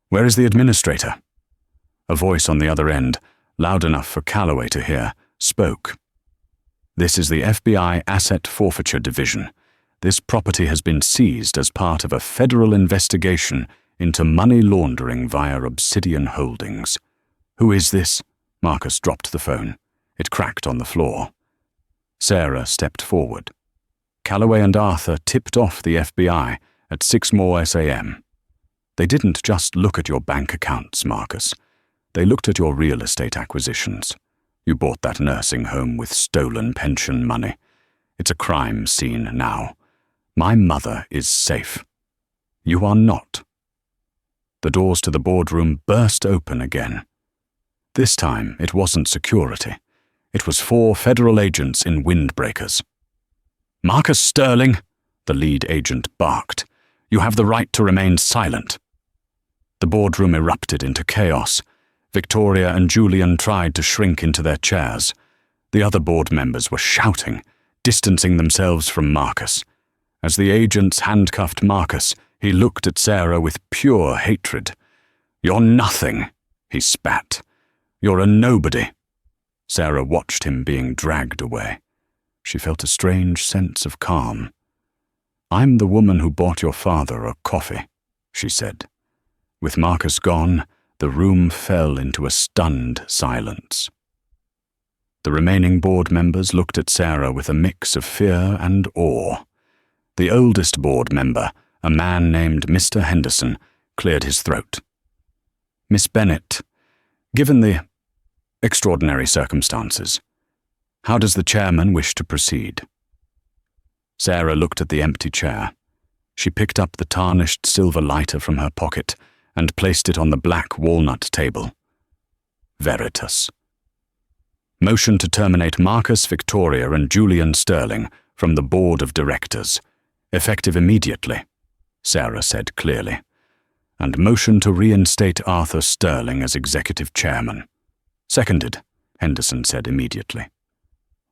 Where is the administrator? A voice on the other end, loud enough for Calloway to hear, spoke. This is the FBI Asset Forfeiture Division. This property has been seized as part of a federal investigation into money laundering via Obsidian Holdings. Who is this? Marcus dropped the phone. It cracked on the floor. Sarah stepped forward. Calloway and Arthur tipped off the FBI at 6 more SAM. They didn't just look at your bank accounts, Marcus. They looked at your real estate acquisitions. You bought that nursing home with stolen pension money. It's a crime scene now. My mother is safe. You are not. The doors to the boardroom burst open again. This time it wasn't security. It was 4 federal agents in windbreakers. Marcus Sterling, the lead agent barked. You have the right to remain silent. The boardroom erupted into chaos. Victoria and Julian tried to shrink into their chairs. The other board members were shouting, distancing themselves from Marcus. As the agents handcuffed Marcus, he looked at Sarah with pure hatred. You're nothing, he spat. You're a nobody. Sarah watched him being dragged away. She felt a strange sense of calm. I'm the woman who bought your father a coffee, she said. With Marcus gone, the room fell into a stunned silence. The remaining board members looked at Sarah with a mix of fear and awe. The oldest board member, a man named Mr. Henderson, cleared his throat. Miss Bennett, given the extraordinary circumstances, how does the chairman wish to proceed? Sarah looked at the empty chair. She picked up the tarnished silver lighter from her pocket and placed it on the black walnut table. Veritas. Motion to terminate Marcus, Victoria, and Julian Sterling from the board of directors, effective immediately, Sarah said clearly, and motion to reinstate Arthur Sterling as executive chairman. Seconded, Henderson said immediately.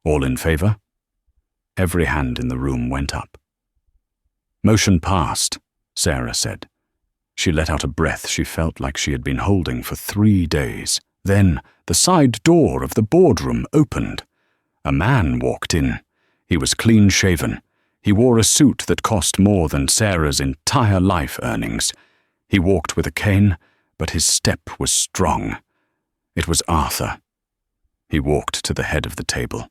All in favor? Every hand in the room went up. Motion passed, Sarah said. She let out a breath she felt like she had been holding for 3 days. Then the side door of the boardroom opened. A man walked in. He was clean-shaven. He wore a suit that cost more than Sarah's entire life earnings. He walked with a cane, but his step was strong. It was Arthur. He walked to the head of the table.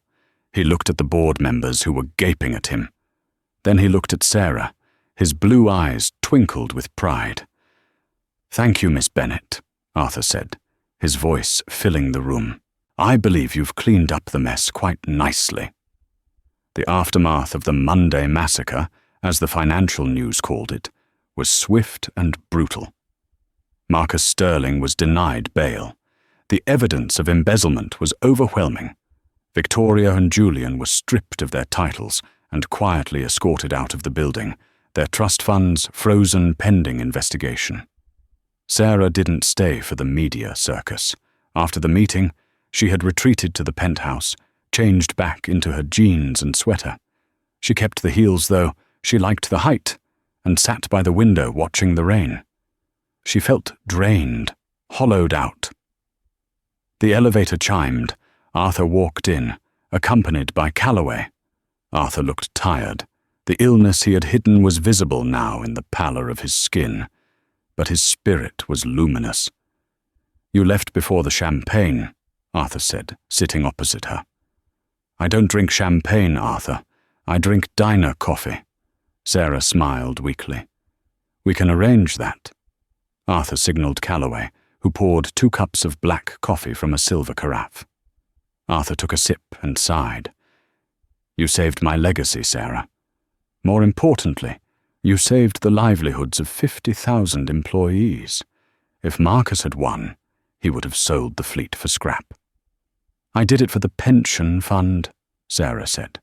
He looked at the board members who were gaping at him. Then he looked at Sarah. His blue eyes twinkled with pride. Thank you, Miss Bennett, Arthur said, his voice filling the room. I believe you've cleaned up the mess quite nicely. The aftermath of the Monday massacre, as the financial news called it, was swift and brutal. Marcus Sterling was denied bail. The evidence of embezzlement was overwhelming. Victoria and Julian were stripped of their titles and quietly escorted out of the building, their trust funds frozen pending investigation. Sarah didn't stay for the media circus. After the meeting, she had retreated to the penthouse, changed back into her jeans and sweater. She kept the heels, though. She liked the height, and sat by the window watching the rain. She felt drained, hollowed out. The elevator chimed. Arthur walked in, accompanied by Calloway. Arthur looked tired. The illness he had hidden was visible now in the pallor of his skin, but his spirit was luminous. "You left before the champagne," Arthur said, sitting opposite her. "I don't drink champagne, Arthur. I drink diner coffee." Sarah smiled weakly. "We can arrange that." Arthur signaled Calloway, who poured 2 cups of black coffee from a silver carafe. Arthur took a sip and sighed. "You saved my legacy, Sarah. More importantly, you saved the livelihoods of 50,000 employees. If Marcus had won, he would have sold the fleet for scrap." "I did it for the pension fund," Sarah said.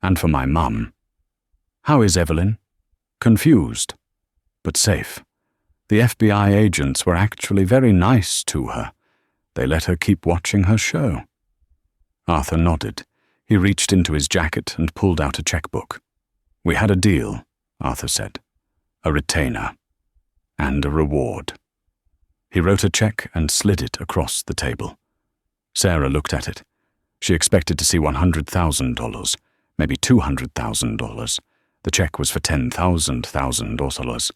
"And for my mum." "How is Evelyn?" "Confused, but safe. The FBI agents were actually very nice to her. They let her keep watching her show." Arthur nodded. He reached into his jacket and pulled out a checkbook. "We had a deal," Arthur said. "A retainer. And a reward." He wrote a check and slid it across the table. Sarah looked at it. She expected to see $100,000, maybe $200,000. The check was for $10,000.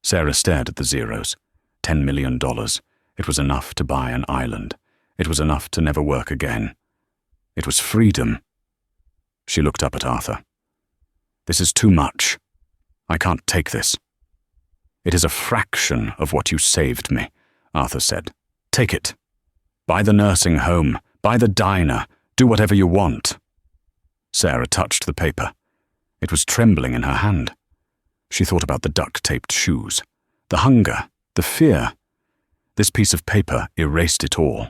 Sarah stared at the zeros. $10 million. It was enough to buy an island. It was enough to never work again. It was freedom. She looked up at Arthur. "This is too much. I can't take this." "It is a fraction of what you saved me," Arthur said. "Take it. Buy the nursing home. Buy the diner. Do whatever you want." Sarah touched the paper. It was trembling in her hand. She thought about the duct-taped shoes, the hunger, the fear. This piece of paper erased it all.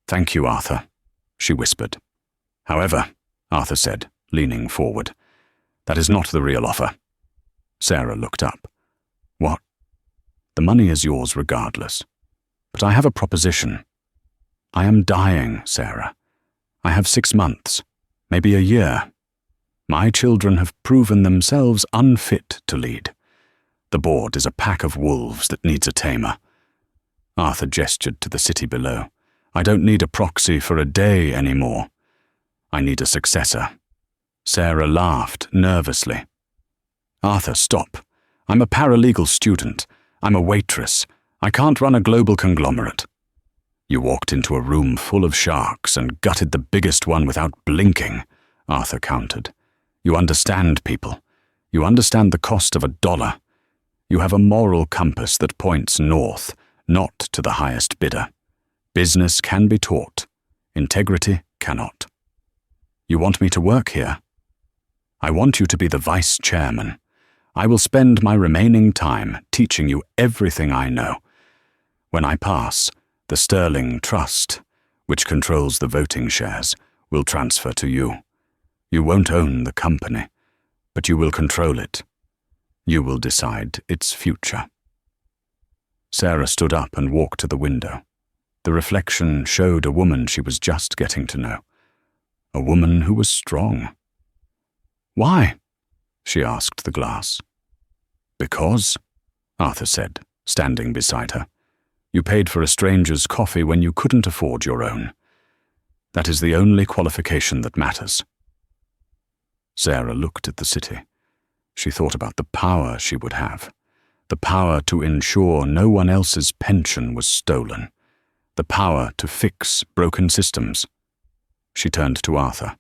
"Thank you, Arthur," she whispered. "However," Arthur said, leaning forward, "that is not the real offer." Sarah looked up. "What?" "The money is yours regardless. But I have a proposition. I am dying, Sarah. I have 6 months, maybe a year. My children have proven themselves unfit to lead. The board is a pack of wolves that needs a tamer." Arthur gestured to the city below. "I don't need a proxy for a day anymore. I need a successor." Sarah laughed nervously. "Arthur, stop. I'm a paralegal student. I'm a waitress. I can't run a global conglomerate." "You walked into a room full of sharks and gutted the biggest one without blinking," Arthur countered. "You understand people. You understand the cost of $1. You have a moral compass that points north, not to the highest bidder. Business can be taught. Integrity cannot. You want me to work here? I want you to be the vice chairman. I will spend my remaining time teaching you everything I know. When I pass, the Sterling Trust, which controls the voting shares, will transfer to you. You won't own the company, but you will control it. You will decide its future." Sarah stood up and walked to the window. The reflection showed a woman she was just getting to know. A woman who was strong. "Why?" she asked the glass. "Because," Arthur said, standing beside her, "you paid for a stranger's coffee when you couldn't afford your own. That is the only qualification that matters." Sarah looked at the city. She thought about the power she would have, the power to ensure no one else's pension was stolen, the power to fix broken systems. She turned to Arthur.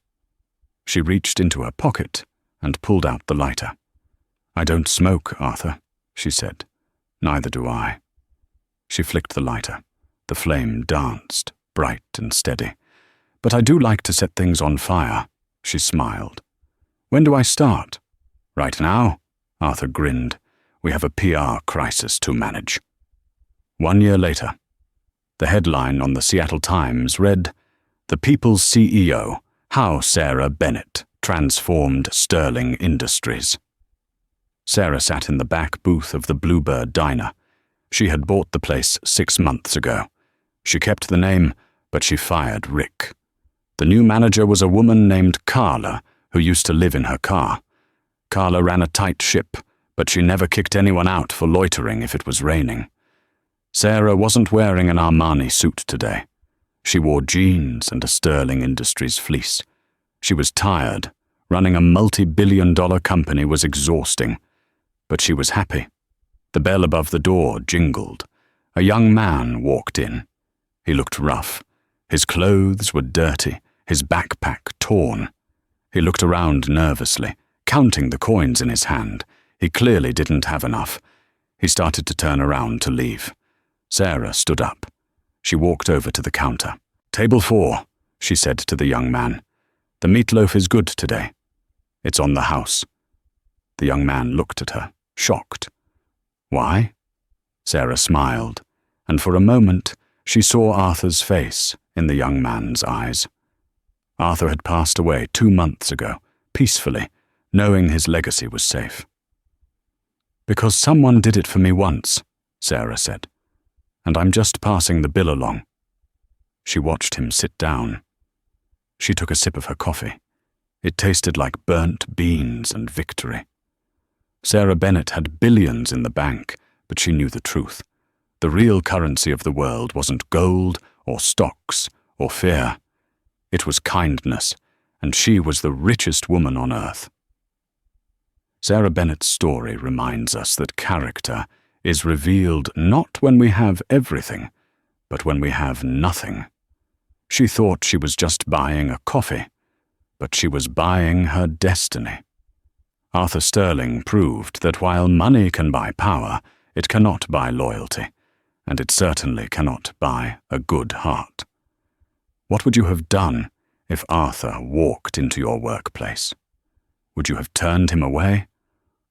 She reached into her pocket and pulled out the lighter. "I don't smoke, Arthur," she said. "Neither do I." She flicked the lighter. The flame danced, bright and steady. "But I do like to set things on fire," she smiled. "When do I start?" "Right now," Arthur grinned. "We have a PR crisis to manage." 1 year later, the headline on the Seattle Times read, "The People's CEO, How Sarah Bennett Transformed Sterling Industries." Sarah sat in the back booth of the Bluebird Diner. She had bought the place 6 months ago. She kept the name, but she fired Rick. The new manager was a woman named Carla, who used to live in her car. Carla ran a tight ship, but she never kicked anyone out for loitering if it was raining. Sarah wasn't wearing an Armani suit today. She wore jeans and a Sterling Industries fleece. She was tired. Running a multi-billion-dollar company was exhausting. But she was happy. The bell above the door jingled. A young man walked in. He looked rough. His clothes were dirty, his backpack torn. He looked around nervously, counting the coins in his hand. He clearly didn't have enough. He started to turn around to leave. Sarah stood up. She walked over to the counter. "Table 4, she said to the young man. "The meatloaf is good today. It's on the house." The young man looked at her, shocked. "Why?" Sarah smiled, and for a moment she saw Arthur's face in the young man's eyes. Arthur had passed away 2 months ago, peacefully, knowing his legacy was safe. "Because someone did it for me once," Sarah said, "and I'm just passing the bill along." She watched him sit down. She took a sip of her coffee. It tasted like burnt beans and victory. Sarah Bennett had billions in the bank, but she knew the truth. The real currency of the world wasn't gold or stocks or fear. It was kindness, and she was the richest woman on earth. Sarah Bennett's story reminds us that character is revealed not when we have everything, but when we have nothing. She thought she was just buying a coffee, but she was buying her destiny. Arthur Sterling proved that while money can buy power, it cannot buy loyalty, and it certainly cannot buy a good heart. What would you have done if Arthur walked into your workplace? Would you have turned him away,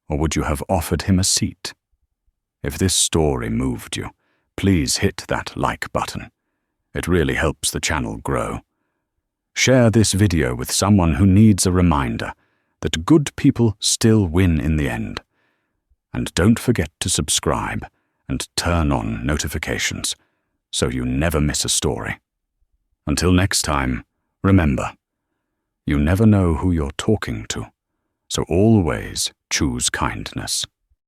or would you have offered him a seat? If this story moved you, please hit that like button. It really helps the channel grow. Share this video with someone who needs a reminder that good people still win in the end. And don't forget to subscribe and turn on notifications so you never miss a story. Until next time, remember, you never know who you're talking to, so always choose kindness.